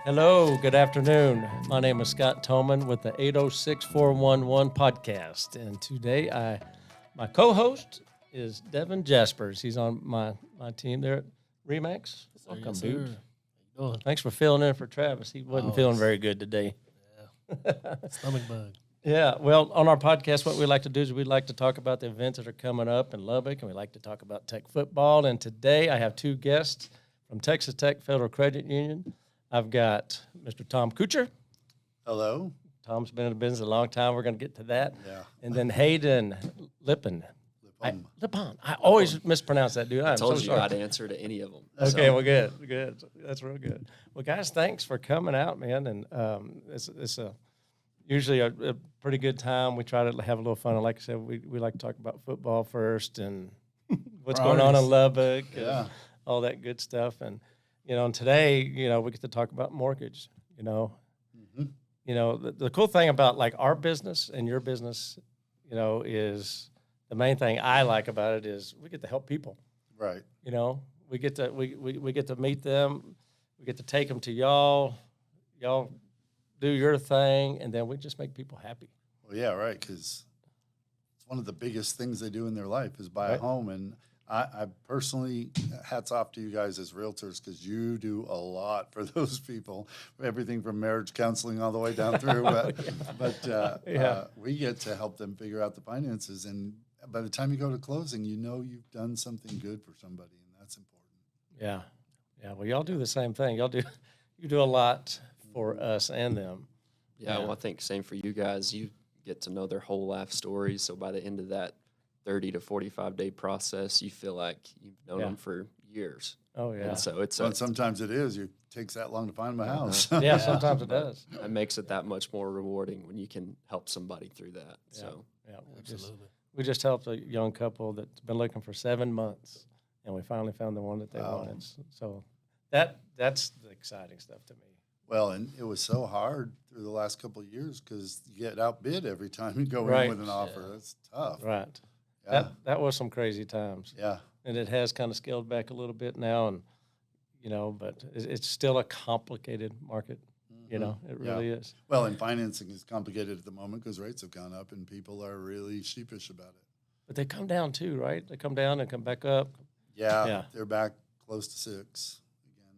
Hello, good afternoon. My name is Scott Toman with the 806411 podcast. And today my co-host is Devyn Jasper. He's on my team there at Remax. Welcome, yes, dude. How you doing? Thanks for filling in for Travis. He wasn't feeling very good today. Yeah. Stomach bug. Yeah, well, on our podcast, what we like to do is we like to talk about the events that are coming up in Lubbock, and we like to talk about Tech football. And today I have two guests from Texas Tech Federal Credit Union. I've got Mr. Tom Couture. Hello. Tom's been in the business a long time. We're going to get to that. Yeah. And then Haden Lipham. Lipham. Lipham. I always mispronounce that, dude. I I'm told so you sorry. I'd answer to any of them. Okay, So, well, good. That's real good. Well, guys, thanks for coming out, man. And it's usually a pretty good time. We try to have a little fun. And like I said, we like to talk about football first and what's going on in Lubbock and all that good stuff. And, and today, we get to talk about mortgage, the cool thing about like our business and your business, is the main thing I like about it is we get to help people. Right. We get to we get to meet them, we get to take them to y'all do your thing, and then we just make people happy. Well, yeah, right, because it's one of the biggest things they do in their life is buy a home. And I personally, hats off to you guys as realtors because you do a lot for those people, everything from marriage counseling all the way down through. But we get to help them figure out the finances. And by the time you go to closing, you've done something good for somebody, and that's important. Yeah. Well, y'all do the same thing. You do a lot for us and them. yeah, well, I think same for you guys. You get to know their whole life story. So by the end of that 30 to 45 day process, you feel like you've known them for years. Oh yeah. And so And sometimes it is. It takes that long to find my house. Yeah, sometimes it does. it makes it that much more rewarding when you can help somebody through that. Yeah. So Yeah, Absolutely. we just helped a young couple that's been looking for 7 months, and we finally found the one that they wanted. So that's the exciting stuff to me. Well, and it was so hard through the last couple of years because you get outbid every time you go Right. in with an offer. That's tough. Right. Yeah. That was some crazy times. Yeah. And it has kind of scaled back a little bit now, and but it's still a complicated market. It really is. Well, and financing is complicated at the moment because rates have gone up and people are really sheepish about it. But they come down too, right? They come down and come back up. Yeah. They're back close to 6 again.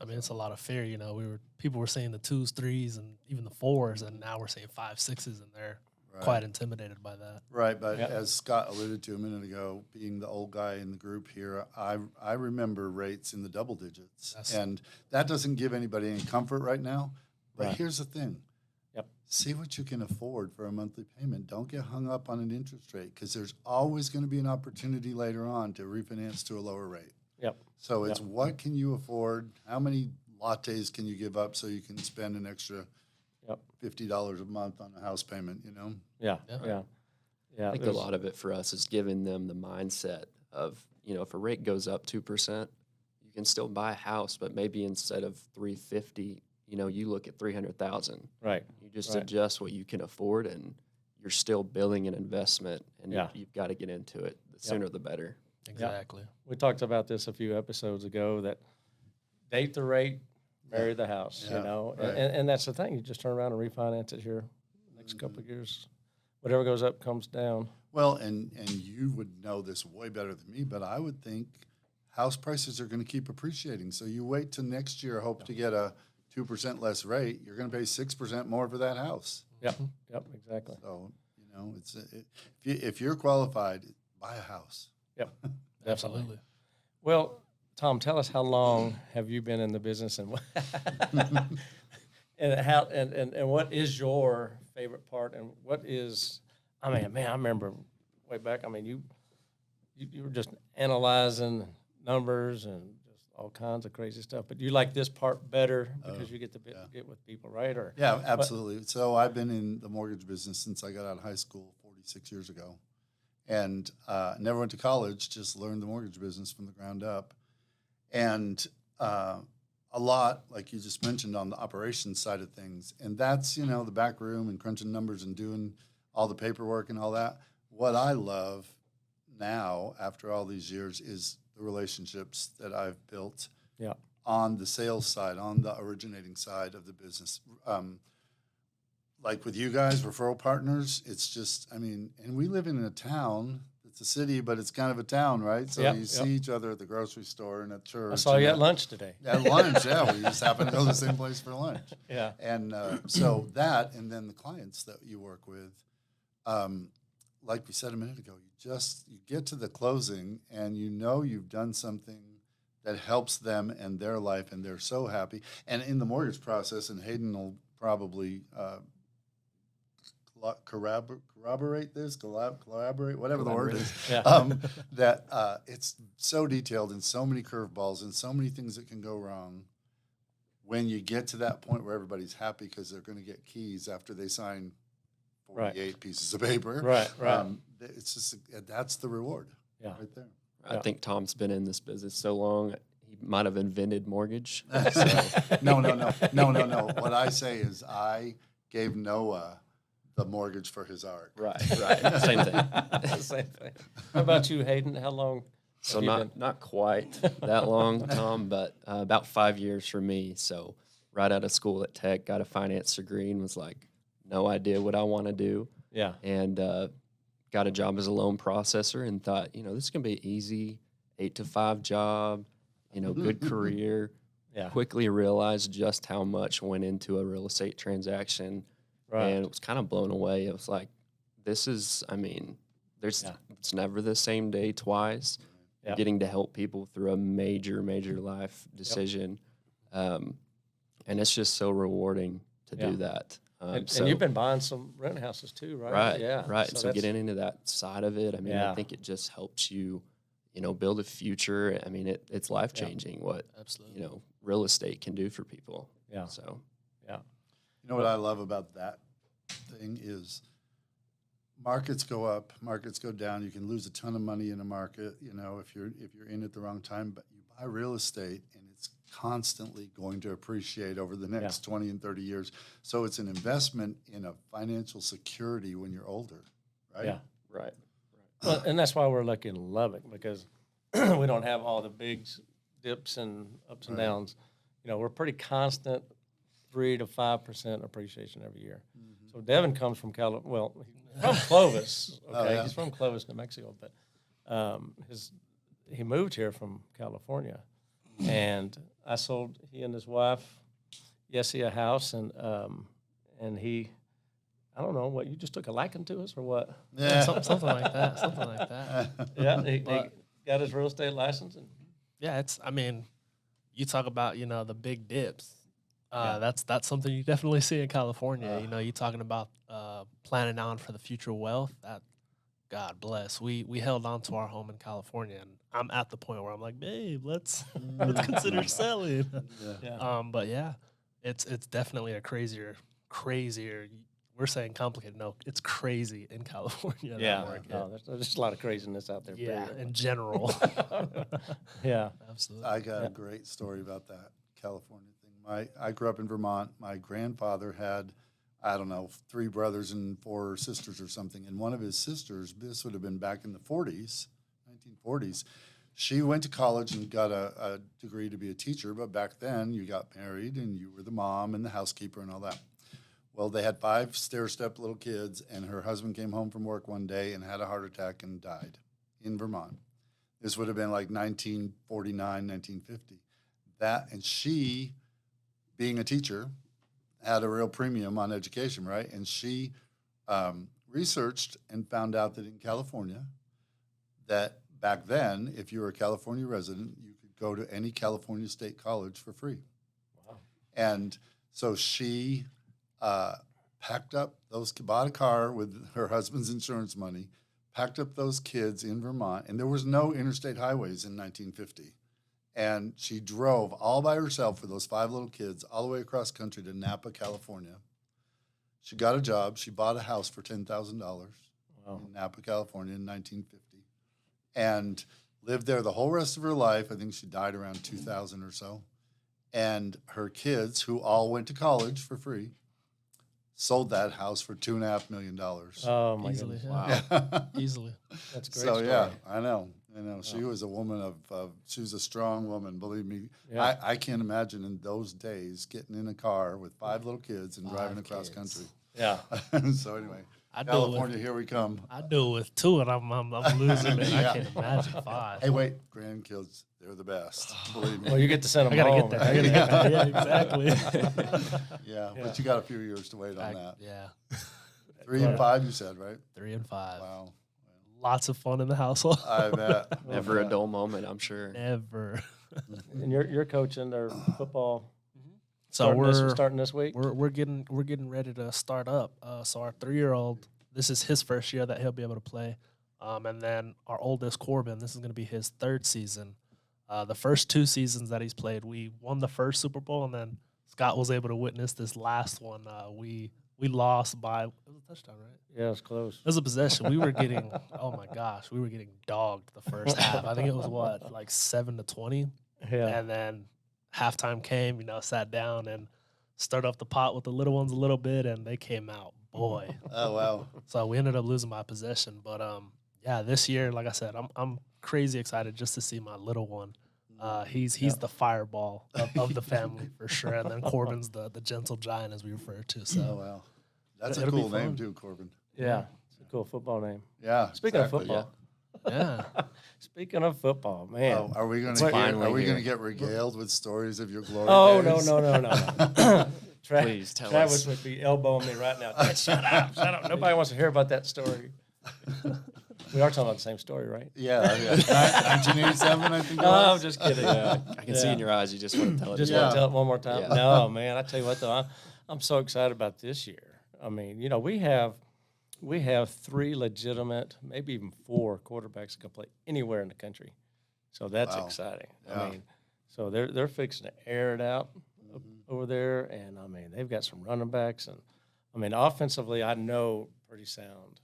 I mean, it's a lot of fear. People were saying the 2s, 3s, and even the 4s, and now we're saying 5s, 6s, and they're quite intimidated by that. Right, but as Scott alluded to a minute ago, being the old guy in the group here, I remember rates in the double digits. And that doesn't give anybody any comfort right now. But here's the thing. Yep. See what you can afford for a monthly payment. Don't get hung up on an interest rate because there's always going to be an opportunity later on to refinance to a lower rate. Yep. So it's what can you afford? How many lattes can you give up so you can spend an extra $50 a month on a house payment, Yeah. I think a lot of it for us is giving them the mindset of, if a rate goes up 2%, you can still buy a house, but maybe instead of $350, you look at $300,000. Right. You just adjust what you can afford, and you're still building an investment, and you've got to get into it. The sooner the better. Exactly. We talked about this a few episodes ago, that date the rate, marry the house, and that's the thing. You just turn around and refinance it here next couple of years. Whatever goes up comes down. Well, and you would know this way better than me, but I would think house prices are going to keep appreciating. So you wait till next year, hope to get a 2% less rate. You're going to pay 6% more for that house. Yep, exactly. So, if you're qualified, buy a house. Yep, Absolutely. Well, Tom, tell us how long have you been in the business, and and how and what is your favorite part, and what is? I mean, man, I remember way back. I mean, you were just analyzing numbers and just all kinds of crazy stuff. But you like this part better because you get to get with people, right? Or yeah, absolutely. So I've been in the mortgage business since I got out of high school 46 years ago, and never went to college. Just learned the mortgage business from the ground up. And a lot, like you just mentioned, on the operations side of things. And that's, the back room and crunching numbers and doing all the paperwork and all that. What I love now, after all these years, is the relationships that I've built on the sales side, on the originating side of the business. Like with you guys, referral partners, it's just, I mean, and we live in a town. It's a city, but it's kind of a town, right? So you see each other at the grocery store and at church. I saw you at lunch today. At lunch, yeah. We just happen to go to the same place for lunch. Yeah. And so that, and then the clients that you work with, like we said a minute ago, you get to the closing and you know you've done something that helps them and their life, and they're so happy. And in the mortgage process, and Haden will probably collaborate, whatever the word is, that it's so detailed and so many curveballs and so many things that can go wrong when you get to that point where everybody's happy because they're going to get keys after they sign 48 pieces of paper. Right. It's just, that's the reward right there. I think Tom's been in this business so long, he might have invented mortgage. No. What I say is I gave Noah the mortgage for his art. Right. Same thing. Same thing. How about you, Haden? How long? So not quite that long, Tom, but about 5 years for me. So right out of school at Tech, got a finance degree and was like, no idea what I want to do. Yeah. And got a job as a loan processor and thought, this is going to be easy, 8 to 5 job, good career. Yeah. Quickly realized just how much went into a real estate transaction. Right. And it was kind of blown away. It was like, it's never the same day twice. Yeah. Getting to help people through a major life decision. And it's just so rewarding to do that. And you've been buying some rent houses too, right? Right. Yeah. Right. So getting into that side of it, I mean, I think it just helps you, build a future. I mean, it's life-changing what, Absolutely. Real estate can do for people. Yeah. So, You know what I love about that thing is markets go up, markets go down. You can lose a ton of money in a market, if you're in at the wrong time, but you buy real estate and it's constantly going to appreciate over the next 20 and 30 years. So it's an investment in a financial security when you're older, right? Yeah. right. Well, and that's why we're lucky in Lubbock, because we don't have all the big dips and ups and downs. We're pretty constant 3 to 5% appreciation every year. Mm-hmm. So Devyn comes from he's from Clovis. Okay, he's from Clovis, New Mexico, but he moved here from California, and I sold he and his wife Yessie a house, and he. I don't know what you just took a liking to us or what. Yeah, something like that. Yeah, he got his real estate license, and you talk about the big dips. That's something you definitely see in California. You talking about planning on for the future wealth. That God bless. We held on to our home in California, and I'm at the point where I'm like, babe, let's consider selling. But it's definitely a crazier. We're saying complicated. No, it's crazy in California. There's just a lot of craziness out there. Yeah, in general. Yeah, absolutely. I got a great story about that California thing. I grew up in Vermont. My grandfather had, 3 brothers and 4 sisters or something. And one of his sisters, this would have been back in the 1940s, she went to college and got a degree to be a teacher. But back then, you got married and you were the mom and the housekeeper and all that. Well, they had 5 stair-step little kids, and her husband came home from work one day and had a heart attack and died in Vermont. This would have been like 1949, 1950. And she, being a teacher, had a real premium on education, right? And she researched and found out that in California, that back then, if you were a California resident, you could go to any California state college for free. Wow. And so she bought a car with her husband's insurance money, packed up those kids in Vermont, and there was no interstate highways in 1950. And she drove all by herself with those 5 little kids all the way across country to Napa, California. She got a job. She bought a house for $10,000 in Napa, California in 1950, and lived there the whole rest of her life. I think she died around 2000 or so. And her kids, who all went to college for free, sold that house for $2.5 million. Oh my Easily, goodness! yeah. Wow, Easily. that's a great. So story. yeah, I know. I know. She was a woman she was a strong woman, believe me. Yeah. I can't imagine in those days getting in a car with 5 little kids and driving across country. Yeah. So anyway, I do California, here we come. I do it with 2, and I'm losing it. Yeah. I can't imagine 5. Hey, wait, grandkids, they're the best. Believe me. Well, you get to send I them gotta home. get that. I gotta get that. Yeah, exactly. Yeah, but you got a few years to wait on that. Yeah, 3 and 5, you said, right? 3 and 5. Wow. Lots of fun in the household. I bet. Never a dull moment, I'm sure. Never. And you're coaching their football. So starting this week. we're getting ready to start up. So our 3-year-old, this is his first year that he'll be able to play, and then our oldest Corbin, this is going to be his 3rd season. The first 2 seasons that he's played, we won the first Super Bowl, and then Scott was able to witness this last one. We lost by, it was a touchdown, right? Yeah, it's close. It was a possession. We were getting, oh my gosh, we were getting dogged the first half. I think it was like 7-20, Yeah. and then halftime came. Sat down and stirred up the pot with the little ones a little bit, and they came out. Boy, Oh, wow. so we ended up losing by possession. But yeah, this year, like I said, I'm crazy excited just to see my little one. He's the fireball of the family for sure, and then Corbin's the gentle giant as we refer to. Oh, So wow. That's a It'll be cool name, fun. too, Corbin. Yeah. It's a cool football name. Yeah. Speaking exactly. of football. yeah, Speaking of football, man. Oh, are we going Wait, to get regaled with stories of your glory Oh, days? no. Please tell Travis us. would be elbowing me right now. Shut up. Nobody wants to hear about that story. We are talking about the same story, right? Yeah. 1987, I think. it No, I'm was. just kidding. I can see in your eyes you just want to tell it. Just again. want to tell it one more time? Yeah. No, man. I tell you what, though, I'm so excited about this year. I mean, we have 3 legitimate, maybe even 4 quarterbacks that can play anywhere in the country. So that's Wow. exciting. Yeah. I mean, so they're fixing to air it out over there, and I mean they've got some running backs, and I mean offensively, I know pretty sound.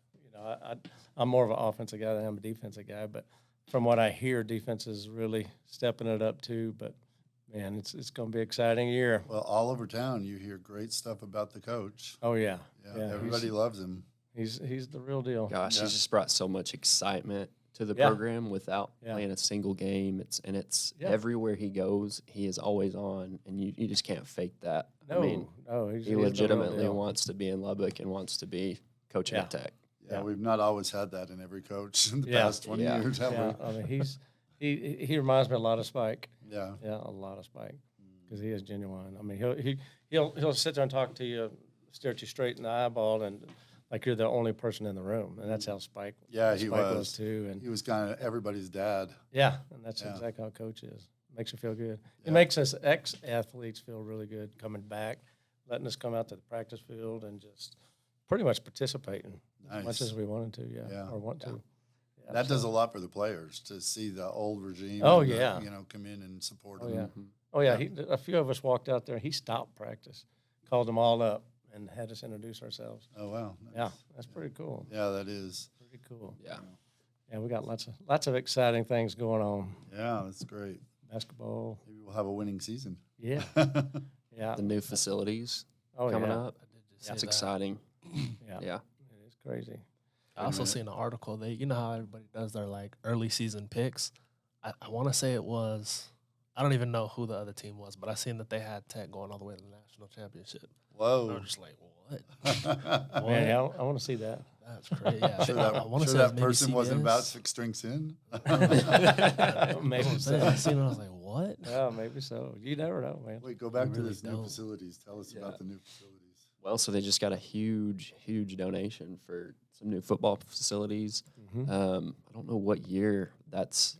I'm more of an offensive guy than I'm a defensive guy, but from what I hear, defense is really stepping it up too. But man, it's going to be an exciting year. Well, all over town, you hear great stuff about the coach. Oh yeah, Yeah, everybody loves him. He's the real deal. Gosh, Yeah. he's just brought so much excitement to the Yeah. program without Yeah. playing a single game. It's Yeah. everywhere he goes, he is always on, and you just can't fake that. No, I mean, he's he the real legitimately deal. wants to be in Lubbock and wants to be coaching at Tech. Yeah, Yeah. we've not always had that in every coach in the Yeah. past 20 Yeah. years, have Yeah, we? I mean he reminds me a lot of Spike. Yeah. Yeah, a lot of Spike, because he is genuine. I mean, he'll sit there and talk to you, stare at you straight in the eyeball, and like you're the only person in the room, and that's how Spike. Yeah, he Spike was. too, and He was kind of everybody's dad. yeah, and that's Yeah. exactly how Coach is. Makes you feel good. Yeah. It makes us ex-athletes feel really good coming back, letting us come out to the practice field and just pretty much participating as much Nice. as we wanted to, Yeah. or want to. Yeah, That does so- a lot for the players to see the old regime. Oh, and the, yeah. come in and support Oh, them. yeah. Oh yeah, a few of us walked out there. He stopped practice, called them all up, and had us introduce ourselves. Oh, wow. Nice. Yeah, that's pretty cool. Yeah, that is. Pretty cool. Yeah. Yeah, we got lots of exciting things going on. Yeah, that's great. Basketball. Maybe we'll have a winning season. Yeah. Yeah. The new facilities Oh coming yeah. up. I did just That's see that. exciting. Yeah. Yeah. It is crazy. I also minute. seen an article. You know how everybody does their like early season picks. I want to say it was. I don't even know who the other team was, but I seen that they had Tech going all the way to the national championship. I Whoa. was just like, what? Man, yeah, I want to see that. That's crazy. Yeah, Sure I that, want to sure say that person wasn't about CBS. 6 drinks in. Maybe I so. seen it, I was like, what? Yeah, maybe so. You never know, man. Wait, go back to really this new don't. facilities. Tell us about the new facilities. Well, so they just got a huge donation for some new football facilities. Mhm. I don't know what year that's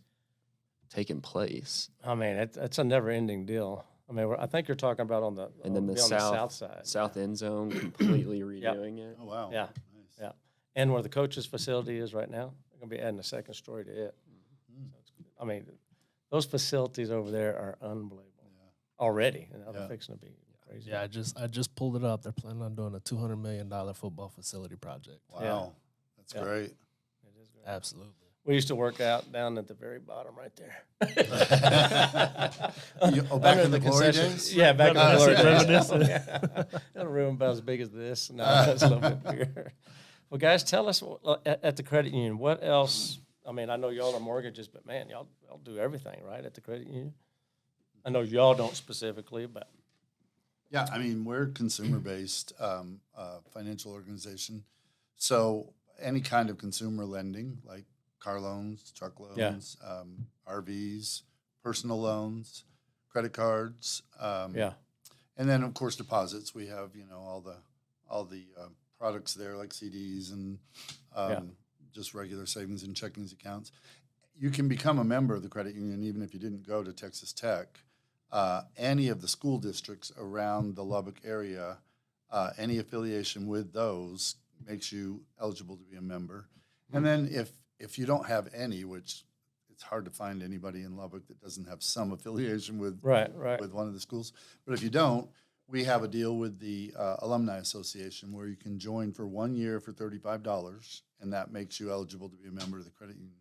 taken place. I mean, it's a never-ending deal. I mean, I think you're talking about on the And then the on south side. South end zone completely redoing it. Oh, wow. Yeah. Nice. Yeah. And where the coach's facility is right now, they're going to be adding a second story to it. Mm. So I mean, those facilities over there are unbelievable Yeah. already, and they're Yeah. fixing to be crazy. Yeah, I just pulled it up. They're planning on doing a $200 million football facility project. Wow. That's Yeah. great. It is great. Absolutely. We used to work out down at the very bottom right there. Back Under in the glory concession- days? Yeah, back in the glory days. Reminiscent. That room about as big as this. No, that's a little bit bigger. Well, guys, tell us at the credit union, what else I mean, I know y'all are mortgages, but man, y'all do everything, right, at the credit union? I know y'all don't specifically, but. Yeah, I mean, we're a consumer-based financial organization. So any kind of consumer lending, like car loans, truck loans, RVs, personal loans, credit cards, and then of course deposits. We have all the products there like CDs and just regular savings and checkings accounts. You can become a member of the credit union even if you didn't go to Texas Tech. Any of the school districts around the Lubbock area, any affiliation with those makes you eligible to be a member. And then if you don't have any, which it's hard to find anybody in Lubbock that doesn't have some affiliation with with one of the schools. But if you don't, we have a deal with the Alumni Association where you can join for 1 year for $35, and that makes you eligible to be a member of the credit union.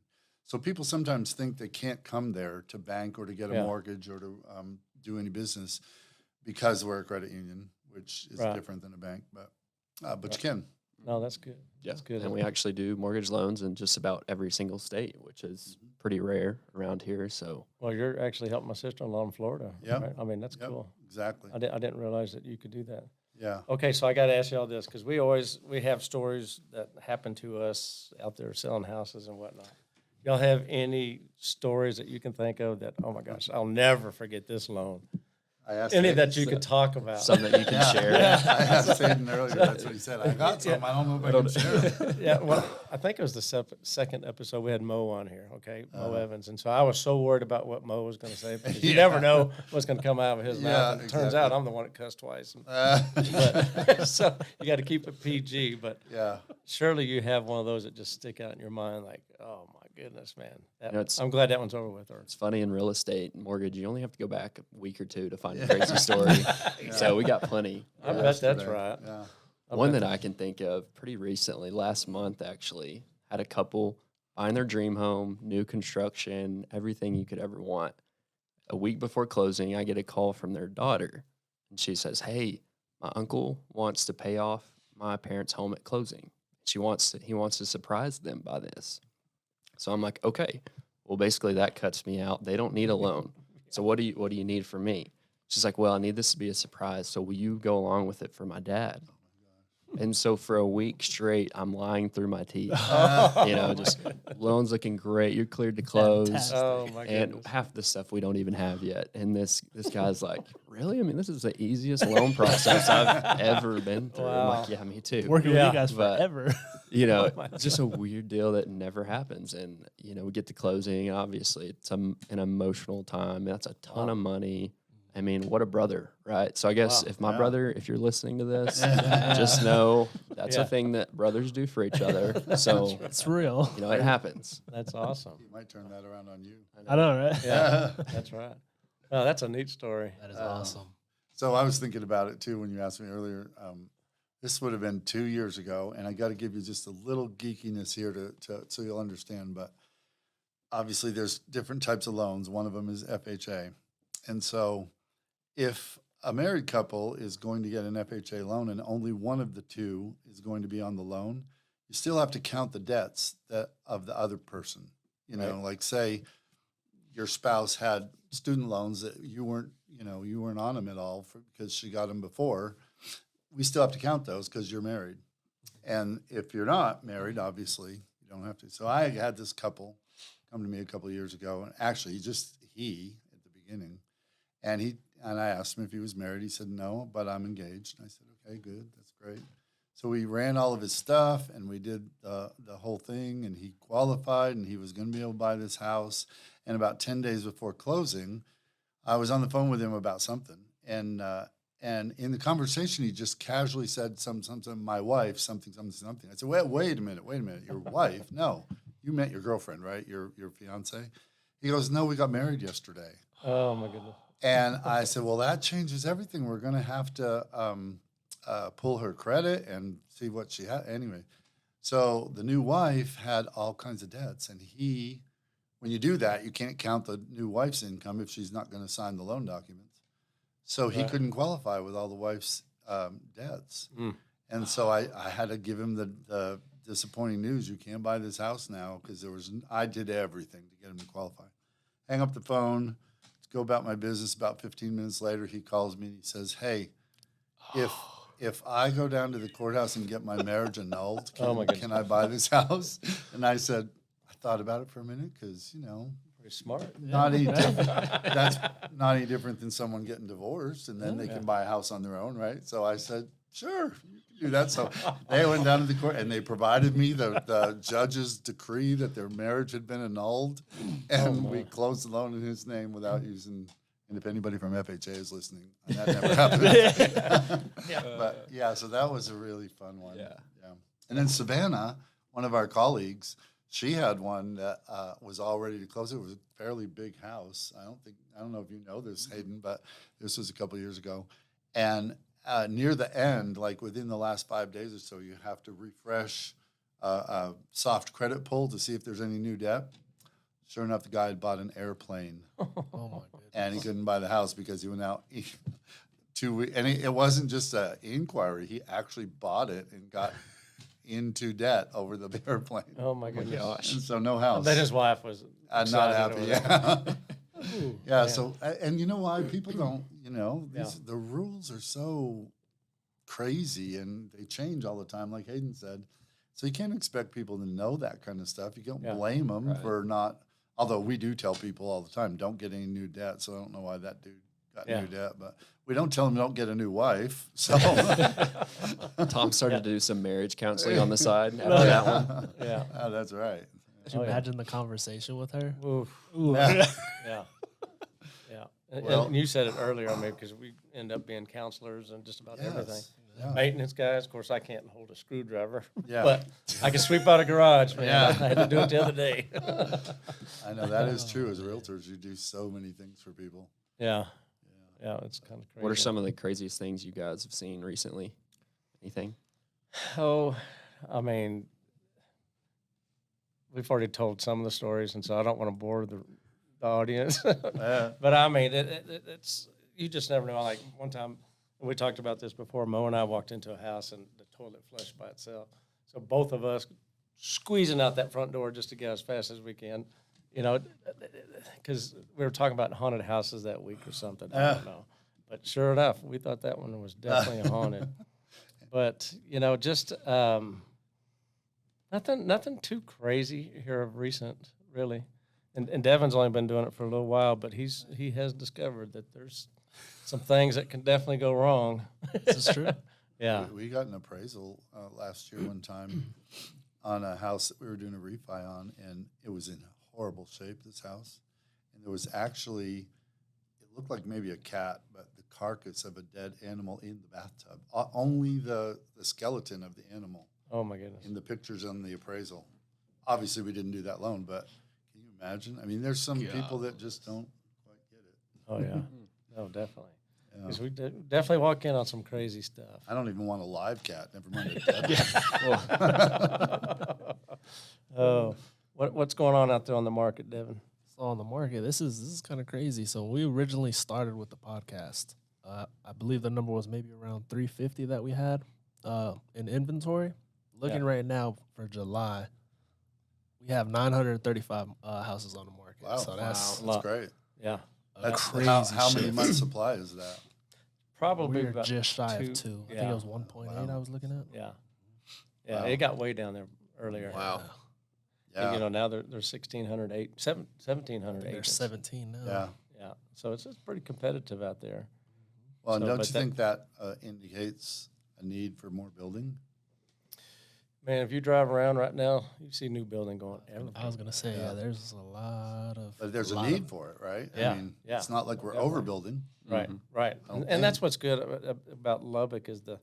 So people sometimes think they can't come there to bank or to get a mortgage or to do any business because we're a credit union, which is different than a bank. But you can. No, that's good. Yeah, that's good. And we actually do mortgage loans in just about every single state, which is pretty rare around here. So, well, you're actually helping my sister-in-law in Florida. Yeah, right? I mean, that's cool. Exactly. I didn't realize that you could do that. Yeah. Okay, so I got to ask y'all this because we have stories that happen to us out there selling houses and whatnot. Y'all have any stories that you can think of that, oh my gosh, I'll never forget this loan? I asked Any Hayden, that you could talk about? some that you can share. I asked Hayden earlier. That's what he said. I got some. I don't know if I can share them. Yeah, well, I think it was the second episode we had Mo on here, okay, Mo Evans. And so I was so worried about what Mo was going to say because you never know what's going to come out of his mouth. And it turns out I'm the one that cussed twice. But, so you got to keep it PG. But surely you have one of those that just stick out in your mind like, oh, my goodness, man. I'm glad that one's over with. Or it's funny in real estate and mortgage, you only have to go back a week or two to find a crazy story. So we got plenty. I bet that's right. Yeah. One that I can think of pretty recently, last month actually, had a couple buying their dream home, new construction, everything you could ever want. A week before closing, I get a call from their daughter, and she says, "Hey, my uncle wants to pay off my parents' home at closing. He wants to surprise them by this." So I'm like, okay, well, basically that cuts me out. They don't need a loan. So what do you need from me? She's like, well, I need this to be a surprise. So will you go along with it for my dad? And so for a week straight, I'm lying through my teeth. Just loans looking great. You're cleared to close. Fantastic. Oh, my goodness. And half the stuff we don't even have yet. And this guy's like, really? I mean, this is the easiest loan process I've ever been through. I'm like, yeah, me too. Working with you guys But, forever. It's just a weird deal that never happens. And, we get to closing. Obviously, it's an emotional time. That's a ton of money. I mean, what a brother, right? So I guess if my brother, if you're listening to this, just know that's a thing that brothers do for each other. So It's real. it happens. That's awesome. He might turn that around on you. I know, right? Yeah, that's right. Oh, that's a neat story. That is awesome. So I was thinking about it too when you asked me earlier. This would have been 2 years ago, and I got to give you just a little geekiness here to so you'll understand. But obviously, there's different types of loans. One of them is FHA, and so if a married couple is going to get an FHA loan and only one of the two is going to be on the loan, you still have to count the debts of the other person. Like say your spouse had student loans that you weren't on them at all because she got them before. We still have to count those because you're married. And if you're not married, obviously you don't have to. So I had this couple come to me a couple of years ago, and actually he at the beginning, and I asked him if he was married. He said, no, but I'm engaged. And I said, okay, good. That's great. So we ran all of his stuff, and we did the whole thing, and he qualified, and he was going to be able to buy this house. And about 10 days before closing, I was on the phone with him about something. And in the conversation, he just casually said something, my wife, something. I said, wait a minute. Your wife? No, you meant your girlfriend, right? Your fiance? He goes, no, we got married yesterday. Oh, my goodness. And I said, well, that changes everything. We're going to have to pull her credit and see what she had. Anyway, so the new wife had all kinds of debts. And when you do that, you can't count the new wife's income if she's not going to sign the loan documents. So he couldn't qualify with all the wife's debts. And so I had to give him the disappointing news. You can't buy this house now because I did everything to get him to qualify. Hang up the phone, go about my business. About 15 minutes later, he calls me and he says, "Hey, if I go down to the courthouse and get my marriage annulled, can I buy this house?" And I said, "I thought about it for a minute because, Pretty smart. that's not any different than someone getting divorced, and then they can buy a house on their own, right?" So I said, "Sure, you can do that." So they went down to the court, and they provided me the judge's decree that their marriage had been annulled, and we closed the loan in his name without using. And if anybody from FHA is listening, that never happened. But yeah, so that was a really fun one. Yeah. And then Savannah, one of our colleagues, she had one that was all ready to close. It was a fairly big house. I don't know if you know this, Haden, but this was a couple of years ago. And near the end, like within the last 5 days or so, you have to refresh a soft credit pull to see if there's any new debt. Sure enough, the guy had bought an airplane. Oh my goodness. And he couldn't buy the house because he went out 2 weeks. And it wasn't just an inquiry. He actually bought it and got into debt over the airplane. Oh my goodness. And so no house. Then his wife was Not happy. Yeah. Yeah. So, and you know why people don't, the rules are so crazy and they change all the time, like Haden said. So you can't expect people to know that kind of stuff. You can't blame them for not. Although we do tell people all the time, don't get any new debt. So I don't know why that dude got new debt, but we don't tell him don't get a new wife. So Tom started to do some marriage counseling on the side after that one. Yeah. Oh, that's right. Could you imagine the conversation with her? Oof. Yeah. Yeah. And you said it earlier, because we end up being counselors and just about everything. Yeah. Maintenance guys, of course, I can't hold a screwdriver, Yeah. but I can sweep out a garage, man. Yeah. I had to do it the other day. I know that is true. As realtors, you do so many things for people. Yeah, it's kind of crazy. What are some of the craziest things you guys have seen recently? Anything? Oh, I mean, we've already told some of the stories, and so I don't want to bore the audience. But I mean, it's you just never know. Like one time, we talked about this before. Mo and I walked into a house, and the toilet flushed by itself. So both of us squeezing out that front door just to get as fast as we can, because we were talking about haunted houses that week or something. I don't know. But sure enough, we thought that one was definitely haunted. But, just nothing too crazy here of recent, really. And Devyn's only been doing it for a little while, but he has discovered that there's some things that can definitely go wrong. This is true. Yeah. We got an appraisal last year one time on a house that we were doing a refi on, and it was in horrible shape, this house. And there was actually, it looked like maybe a cat, but the carcass of a dead animal in the bathtub. Only the skeleton of the animal. Oh, my goodness. In the pictures on the appraisal. Obviously, we didn't do that loan, but can you imagine? I mean, there's some people that just don't quite get it. Oh, yeah. No, definitely. Because we definitely walk in on some crazy stuff. I don't even want a live cat, never mind a dead Oh, what's going on out there on the market, Devyn? So on the market, this is kind of crazy. So we originally started with the podcast. I believe the number was maybe around 350 that we had in inventory. Looking right now for July, we have 935 houses on the market. Wow, so that's great. Yeah. That's crazy. How many months supply is that? Probably we're about just shy two. of 2. I Yeah. think it was 1.8 I was looking at. Yeah. Yeah, Wow. it got way down there earlier. Wow. Yeah. And, now there's 1,700, 1,700 There's agents. 17 now. Yeah. Yeah. So it's pretty competitive out there. Well, So, don't but you think that indicates a need for more building? Man, if you drive around right now, you see new building going everywhere. I was going to say, there's a lot of. But there's a need for it, right? Yeah, I mean, yeah. it's not like we're Definitely. overbuilding. Right, right. And that's what's good about Lubbock is the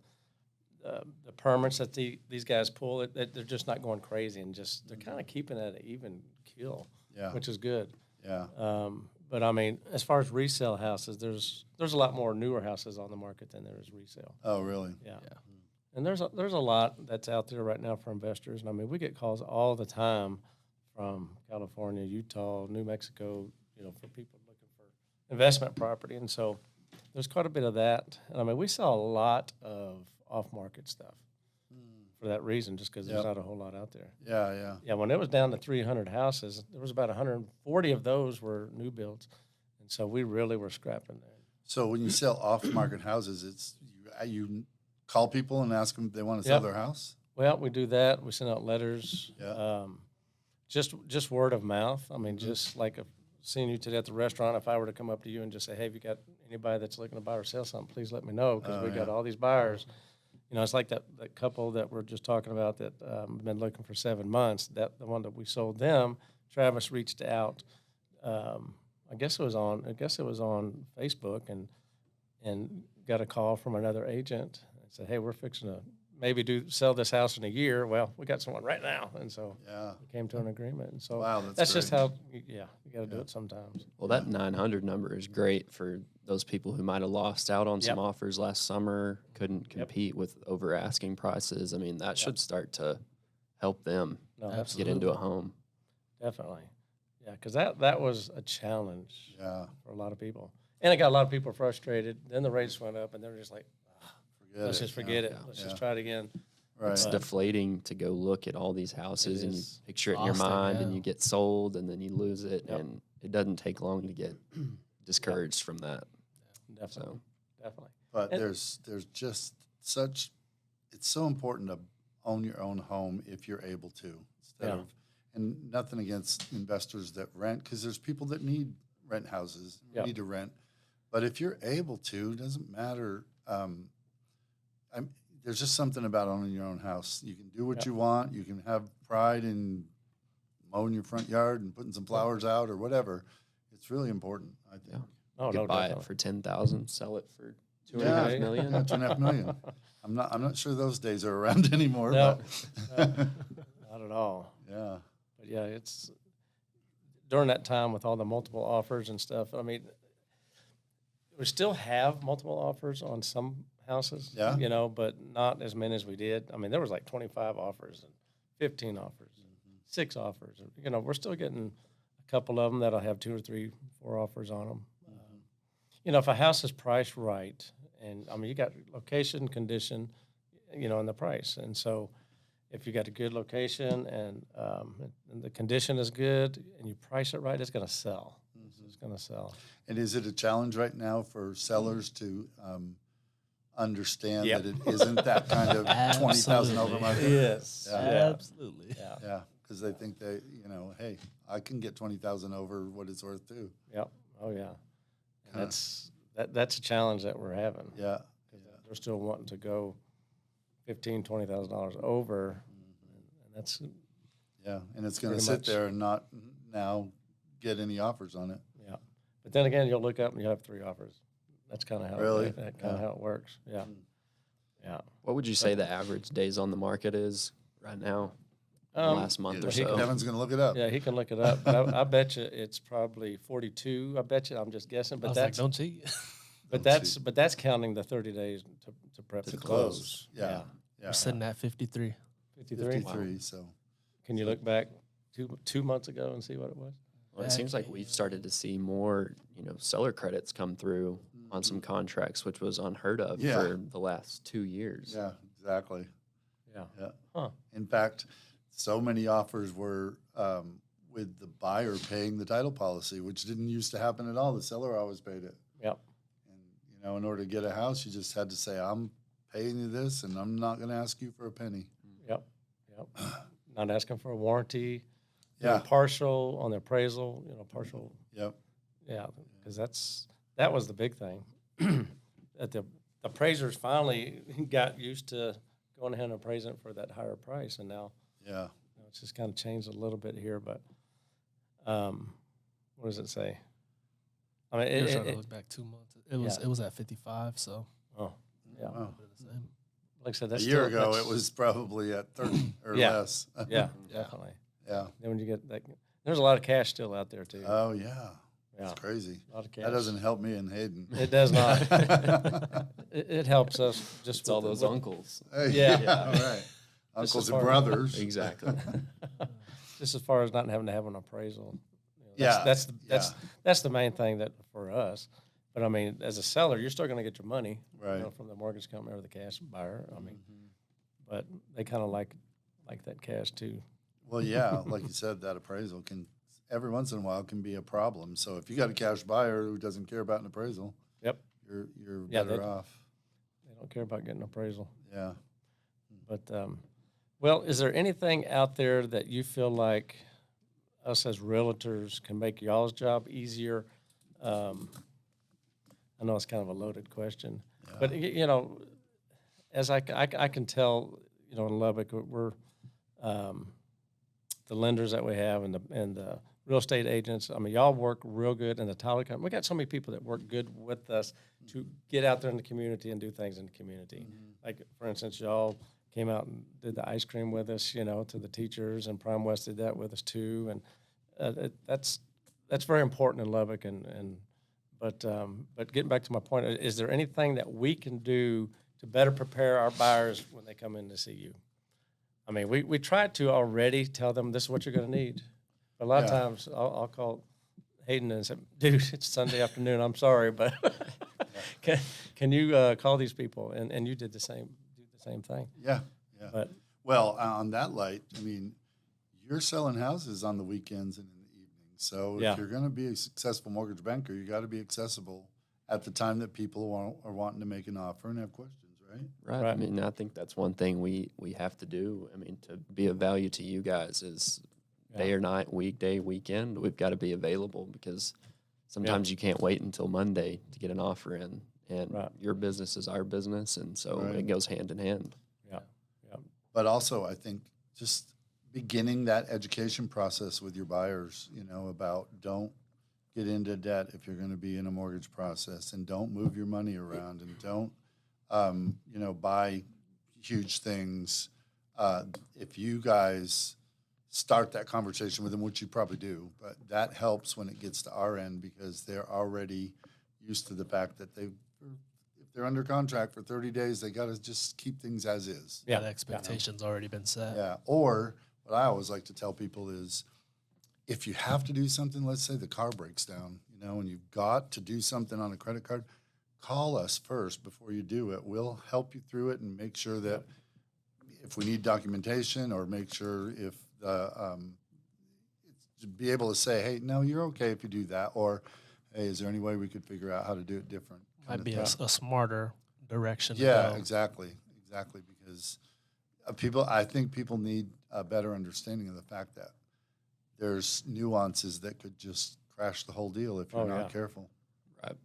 permits that these guys pull. That they're just not going crazy and just they're kind of keeping it at an even kill, which is good. Yeah. But I mean, as far as resale houses, there's a lot more newer houses on the market than there is resale. Oh, really? Yeah. And there's a lot that's out there right now for investors. And I mean, we get calls all the time from California, Utah, New Mexico, for people looking for investment property. And so there's quite a bit of that. And I mean, we saw a lot of off-market stuff for that reason, just because there's not a whole lot out there. Yeah. Yeah, when it was down to 300 houses, there was about 140 of those were new builds, and so we really were scrapping there. So when you sell off-market houses, it's you call people and ask them if they want to sell their house? Well, we do that. We send out letters. Yeah. Just word of mouth. I mean, just like seeing you today at the restaurant, if I were to come up to you and just say, hey, have you got anybody that's looking to buy or sell something, please let me know, because we got all these buyers. You know, it's like that couple that we're just talking about that been looking for 7 months. That the one that we sold them, Travis reached out. I guess it was on Facebook and got a call from another agent and said, hey, we're fixing to maybe sell this house in a year. Well, we got someone right now, and so we came to an agreement. And so that's just how you got to do it sometimes. Well, that 900 number is great for those people who might have lost out on some offers last summer, couldn't compete with over asking prices. I mean, that should start to help them get into a home. Definitely. Yeah, because that was a challenge for a lot of people. And it got a lot of people frustrated. Then the rates went up, and they were just like, let's just forget it. Let's just try it again. Right. It's deflating to go look at all these houses and you picture it in your mind and you get sold and then you lose it. And it doesn't take long to get discouraged from that. Definitely. Definitely. But there's just it's so important to own your own home if you're able to. And nothing against investors that rent, because there's people that need rent houses, need to rent. But if you're able to, it doesn't matter. There's just something about owning your own house. You can do what you want. You can have pride in mowing your front yard and putting some flowers out or whatever. It's really important, I think. Yeah. You could buy it for $10,000, sell it for $2.5 million. Yeah, $2.5 million. I'm not sure those days are around anymore. No, but not at all. Yeah. But yeah, it's during that time with all the multiple offers and stuff. I mean, we still have multiple offers on some houses, you know, but not as many as we did. I mean, there was like 25 offers and 15 offers, 6 offers. You know, we're still getting a couple of them that'll have 2 or 3, 4 offers on them. You know, if a house is priced right, and I mean, you got location, condition, you know, and the price. And so if you got a good location and the condition is good and you price it right, it's going to sell. It's going to sell. And is it a challenge right now for sellers to understand that it isn't that kind of 20,000 over market? Yes. Absolutely. Yeah, because they think you know, hey, I can get 20,000 over what it's worth too. Yep. Oh yeah. And that's a challenge that we're having. Yeah. They're still wanting to go $15,000-$20,000 over, and that's and it's going to sit there and not now get any offers on it. Yeah, but then again, you'll look up and you have 3 offers. That's kind of how Really? how it works. Yeah. Yeah. What would you say the average days on the market is right now? Last month or so. Devin's going to look it up. Yeah, he can look it up. But I bet you it's probably 42. I bet you. I'm just guessing. But that's don't cheat. But that's counting the 30 days to prep to close. Yeah. We're sitting at 53. 53. 53. So Can you look back 2 months ago and see what it was? Well, it seems like we've started to see more, seller credits come through on some contracts, which was unheard of for the last 2 years. Yeah, exactly. Yeah. Huh. In fact, so many offers were with the buyer paying the title policy, which didn't used to happen at all. The seller always paid it. Yep. And, in order to get a house, you just had to say, I'm paying you this, and I'm not going to ask you for a penny. Yep. Not asking for a warranty. Yeah. Partial on the appraisal, partial. Yep. Yeah, because that was the big thing. That the appraisers finally got used to going ahead and appraising for that higher price, and now it's just kind of changed a little bit here. But what does it say? I mean, it was back 2 months. It was at 55. So wow. Like I said, that's a year ago. It was probably at 30 or less. Yeah, definitely. Yeah. Then when you get that, there's a lot of cash still out there too. Oh yeah. It's crazy. A lot of cash. That doesn't help me in Haden. It does not. it helps us just it's all those uncles. All right. Uncles and brothers. Exactly. Just as far as not having to have an appraisal. Yeah. That's the main thing that for us. But I mean, as a seller, you're still going to get your money right from the mortgage company or the cash buyer. I mean, but they kind of like that cash too. Well, yeah, like you said, that appraisal can every once in a while can be a problem. So if you got a cash buyer who doesn't care about an appraisal, Yep. you're Yeah, better off. They don't care about getting appraisal. Yeah. But well, is there anything out there that you feel like us as realtors can make y'all's job easier? I know it's kind of a loaded question, but you know, as I can tell, you know, in Lubbock, we're the lenders that we have and the real estate agents. I mean, y'all work real good in the title company. We got so many people that work good with us to get out there in the community and do things in the community. Like, for instance, y'all came out and did the ice cream with us, you know, to the teachers, and Prime West did that with us too. And that's very important in Lubbock. But getting back to my point, is there anything that we can do to better prepare our buyers when they come in to see you? I mean, we tried to already tell them this is what you're going to need. But a lot of times I'll call Haden and say, dude, it's Sunday afternoon. I'm sorry, but can you call these people? And you did the same thing. Yeah. But well, on that light, I mean, you're selling houses on the weekends and in the evenings. So if you're going to be a successful mortgage banker, you got to be accessible at the time that people are wanting to make an offer and have questions, right? Right. I mean, I think that's one thing we have to do. I mean, to be of value to you guys is day or night, weekday, weekend, we've got to be available, because sometimes you can't wait until Monday to get an offer in, and your business is our business, and so it goes hand in hand. But also, I think just beginning that education process with your buyers, you know, about don't get into debt if you're going to be in a mortgage process, and don't move your money around, and don't, you know, buy huge things. If you guys start that conversation with them, which you probably do, but that helps when it gets to our end, because they're already used to the fact that if they're under contract for 30 days, they got to just keep things as is. Yeah, the expectation's already been set. Yeah. Or what I always like to tell people is, if you have to do something, let's say the car breaks down, you know, and you've got to do something on a credit card, call us first before you do it. We'll help you through it and make sure that if we need documentation, or make sure if to be able to say, hey, no, you're okay if you do that, or hey, is there any way we could figure out how to do it different? Might be a smarter direction. Yeah, to go. exactly, because I think people need a better understanding of the fact that there's nuances that could just crash the whole deal if you're not careful. Right.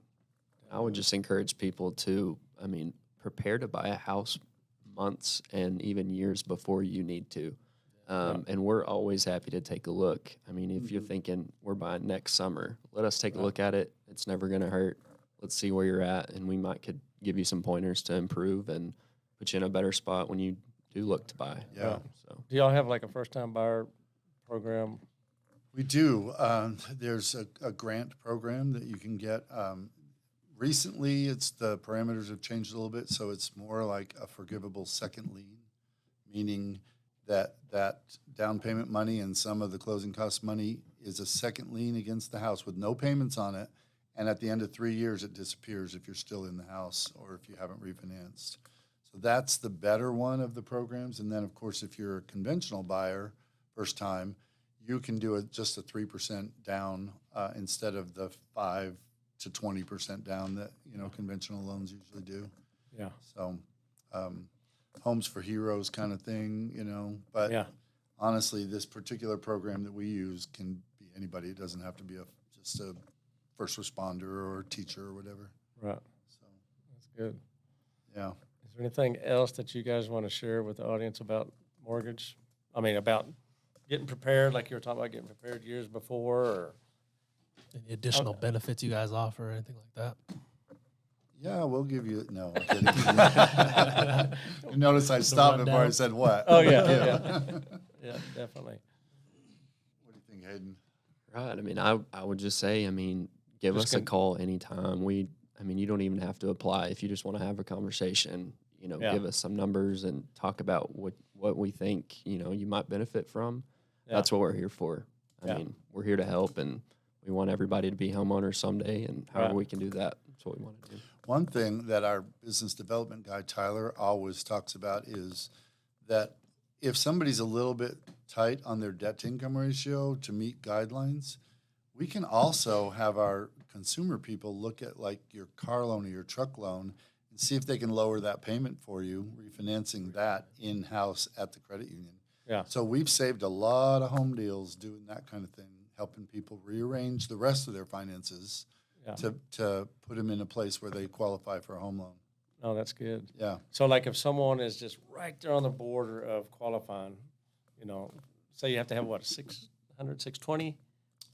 I would just encourage people to, I mean, prepare to buy a house months and even years before you need to. And we're always happy to take a look. I mean, if you're thinking we're buying next summer, let us take a look at it. It's never going to hurt. Let's see where you're at, and we could give you some pointers to improve and put you in a better spot when you do look to buy. Yeah. So, do y'all have like a first-time buyer program? We do. There's a grant program that you can get. Recently, the parameters have changed a little bit, so it's more like a forgivable second lien, meaning that down payment money and some of the closing cost money is a second lien against the house with no payments on it, and at the end of 3 years, it disappears if you're still in the house or if you haven't refinanced. So that's the better one of the programs. And then, of course, if you're a conventional buyer, first time, you can do just a 3% down instead of the 5 to 20% down that conventional loans usually do. Yeah. So, homes for heroes kind of thing, But honestly, this particular program that we use can be anybody. It doesn't have to be just a first responder or a teacher or whatever. Right. So that's good. Yeah. Is there anything else that you guys want to share with the audience about mortgage? I mean, about getting prepared, like you were talking about getting prepared years before, or any additional benefits you guys offer or anything like that? Yeah, we'll give you. No, I'm kidding. You notice I stopped before I said what. Oh yeah. Yeah, definitely. What do you think, Haden? Right. I mean, I would just say, I mean, give us a call anytime. I mean, you don't even have to apply. If you just want to have a conversation, give us some numbers and talk about what we think, you might benefit from. Yeah. That's what we're here for. I mean, we're here to help, and we want everybody to be homeowners someday, and however we can do that, that's what we want to do. One thing that our business development guy, Tyler, always talks about is that if somebody's a little bit tight on their debt to income ratio to meet guidelines, we can also have our consumer people look at like your car loan or your truck loan and see if they can lower that payment for you, refinancing that in-house at the credit union. Yeah. So we've saved a lot of home deals doing that kind of thing, helping people rearrange the rest of their finances to put them in a place where they qualify for a home loan. Oh, that's good. Yeah. So, like, if someone is just right there on the border of qualifying, you know, say you have to have what, 600, 620,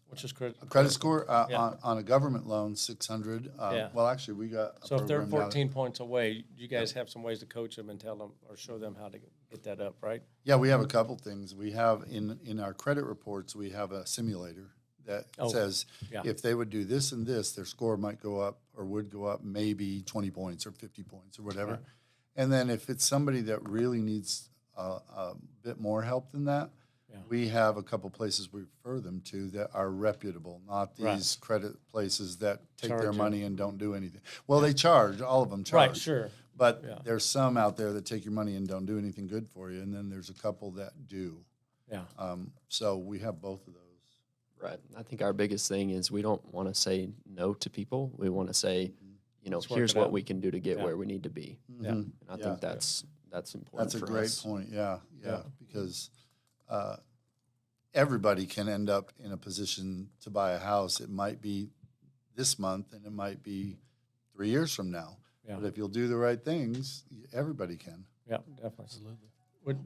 which is A credit score Yeah. on a government loan, 600. Yeah. Well, actually, we got a So if they're program now 14 points away, you guys have some ways to coach them and tell them or show them how to get that up, right? Yeah, we have a couple things. We have in our credit reports, we have a simulator that says if they would do this and this, their score might go up or would go up maybe 20 points or 50 points or whatever. Right. And then if it's somebody that really needs a bit more help than that, we have a couple places we refer them to that are reputable, not these credit places that take their money and don't do anything. Well, they charge. All of them charge. Right, sure. But there's some out there that take your money and don't do anything good for you, and then there's a couple that do. Yeah. So we have both of those. Right. I think our biggest thing is we don't want to say no to people. We want to say, you know, Let's work here's it what out. we can do to get where we need to be. Yeah. And I think that's important. That's a for great us. point. Yeah, because everybody can end up in a position to buy a house. It might be this month, and it might be 3 years from now. Yeah. But if you'll do the right things, everybody can. Yeah, definitely. Absolutely.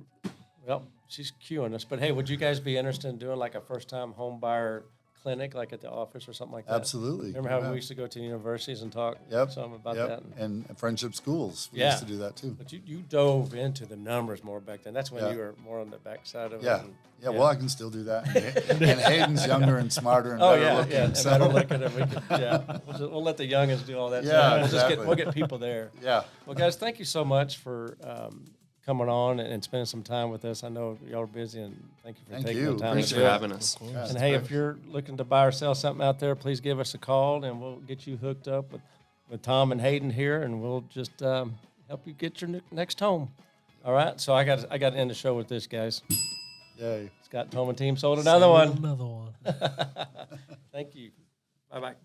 Well, she's cueing us, but hey, would you guys be interested in doing like a first-time home buyer clinic, like at the office or something like that? Absolutely. Remember how we used to go to universities and talk some about that? And friendship schools. We Yeah. used to do that too. But you dove into the numbers more back then. That's when Yeah. you were more on the backside of Yeah. it. Yeah, well, I can still do that. And Hayden's younger and smarter and Oh better yeah, looking. yeah, and so- better looking. And we could, we'll let the youngins do all that. Yeah, stuff. exactly. We'll get people there. Yeah. Well, guys, thank you so much for coming on and spending some time with us. I know y'all are busy, and thank you for Thank taking you. the time. Thanks to for do it. having us. Yeah, And it's hey, great. if you're looking to buy or sell something out there, please give us a call, and we'll get you hooked up with Tom and Haden here, and we'll just help you get your next home. All right. So I got to end the show with this, guys. Yay. Scott Toman team sold another one. Another one. Thank you. Bye bye.